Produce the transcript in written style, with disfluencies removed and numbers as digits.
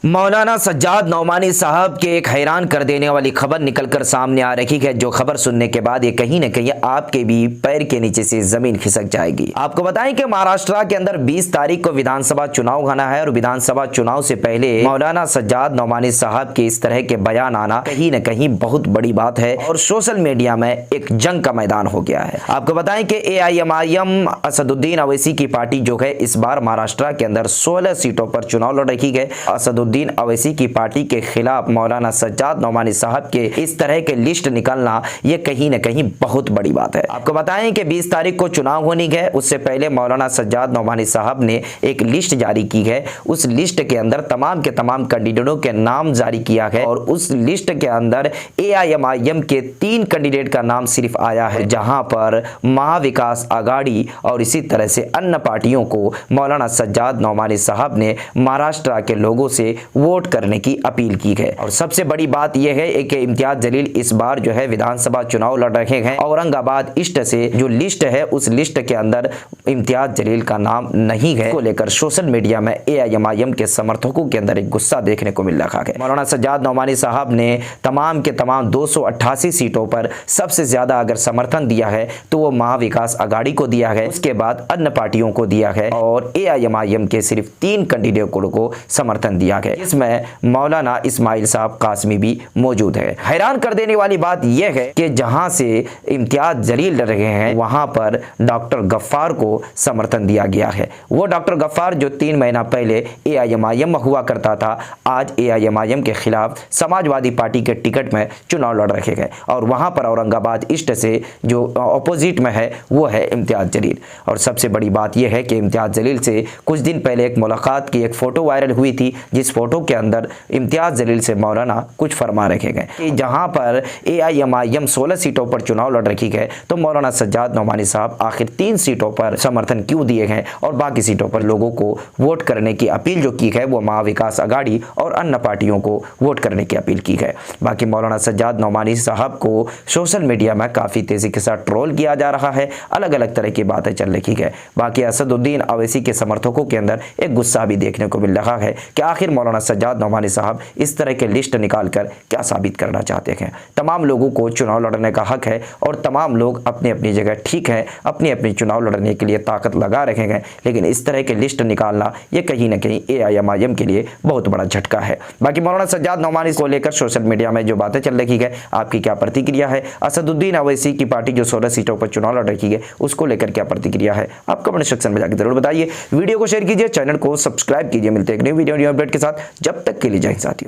मौलाना सज्जाद नौमानी साहब के एक हैरान कर देने वाली खबर निकलकर सामने आ रही है, जो खबर सुनने के बाद ये कहीं न कहीं आपके भी पैर के नीचे से जमीन खिसक जाएगी। आपको बताएं कि महाराष्ट्र के अंदर 20 तारीख को विधानसभा चुनाव होना है और विधानसभा चुनाव से पहले मौलाना सज्जाद नौमानी साहब के इस तरह के बयान आना कहीं न कहीं बहुत बड़ी बात है और सोशल मीडिया में एक जंग का मैदान हो गया है। आपको बताएं कि AIMIM असदुद्दीन अवैसी की पार्टी जो है इस बार महाराष्ट्र के अंदर 16 सीटों पर चुनाव लड़ रही है। असदुद्दीन अवैसी की पार्टी के खिलाफ मौलाना सज्जाद नौमानी साहब के इस तरह के लिस्ट निकलना यह कहीं न कहीं बहुत बड़ी बात है। आपको बताएं कि 20 तारीख को चुनाव होनी है, उससे पहले मौलाना सज्जाद नौमानी साहब ने एक लिस्ट जारी की है। उस लिस्ट के अंदर तमाम के तमाम कैंडिडेटों के नाम जारी किया है और उस लिस्ट के अंदर AIMIM के 3 कैंडिडेट का नाम सिर्फ आया है, जहां पर महाविकास आघाड़ी और इसी तरह से अन्य पार्टियों को मौलाना सज्जाद नौमानी साहब ने महाराष्ट्र के लोगों से वोट करने की अपील की है। और सबसे बड़ी बात यह है कि इम्तियाज जलील इस बार जो है विधानसभा चुनाव लड़ रहे हैं। औरंगाबाद ईस्ट से जो लिस्ट है उस लिस्ट के अंदर इम्तियाज जलील का नाम नहीं है, को लेकर सोशल मीडिया में AIMIM के समर्थकों के अंदर एक गुस्सा देखने को मिल रहा है। मौलाना सज्जाद नौमानी साहब ने तमाम के तमाम 288 सीटों पर सबसे ज्यादा अगर समर्थन दिया है तो वो महाविकास आघाड़ी को दिया है, उसके बाद अन्य पार्टियों को दिया है और AIMIM के सिर्फ 3 कैंडिडेटों को समर्थन दिया है। इसमें मौलाना इस्माइल साहब कासमी भी मौजूद है। हैरान कर देने वाली बात यह है कि जहां से इम्तियाज जलील लड़ रहे हैं वहां पर डॉक्टर गफ्फार को समर्थन दिया गया है। वो डॉक्टर गफ्फार जो 3 महीना पहले AIMIM में हुआ करता था, आज AIMIM के खिलाफ समाजवादी पार्टी के टिकट में चुनाव लड़ रहे हैं और वहां पर औरंगाबाद ईस्ट से जो अपोजिट में है वो है इम्तियाज जलील। और सबसे बड़ी बात यह है कि इम्तियाज जलील से कुछ दिन पहले एक मुलाकात की एक फोटो वायरल हुई थी, जिस फोटो के अंदर इम्तियाज जलील से मौलाना कुछ फरमा रखे गए कि जहां पर AIMIM 16 सीटों पर चुनाव लड़ रही है तो मौलाना सज्जाद नौमानी साहब आखिर 3 सीटों पर समर्थन क्यों दिए हैं और बाकी सीटों पर लोगों को वोट करने की अपील जो की है वो महाविकास आघाड़ी और अन्य पार्टियों को वोट करने की अपील की है। बाकी मौलाना सज्जाद नौमानी साहब को सोशल मीडिया में काफी तेजी के साथ ट्रोल किया जा रहा है, अलग अलग तरह की बातें चल रही है। बाकी असदुद्दीन अवैसी के समर्थकों के अंदर एक गुस्सा भी देखने को मिल रहा है कि आखिर मौलाना सज्जाद नौमानी साहब इस तरह के लिस्ट निकालकर क्या साबित करना चाहते हैं। तमाम लोगों को चुनाव लड़ने का हक है और तमाम लोग अपनी अपनी जगह ठीक है, अपनी अपनी चुनाव लड़ने के लिए ताकत लगा रहे हैं, लेकिन इस तरह के लिस्ट निकालना यह कहीं ना कहीं AIMIM के लिए बहुत बड़ा झटका है। बाकी मौलाना सज्जाद नौमानी को लेकर सोशल मीडिया में जो बातें चल रही है, आपकी क्या प्रतिक्रिया है? असदुद्दीन अवैसी की पार्टी जो 16 सीटों पर चुनाव लड़ रही है उसको लेकर क्या प्रतिक्रिया है? आप कमेंट सेक्शन में जाकर जरूर बताइए। वीडियो को शेयर कीजिए, चैनल को सब्सक्राइब कीजिए। मिलते हैं एक नई वीडियो अपडेट के साथ, जब तक के लिए जय हिंद साथियों।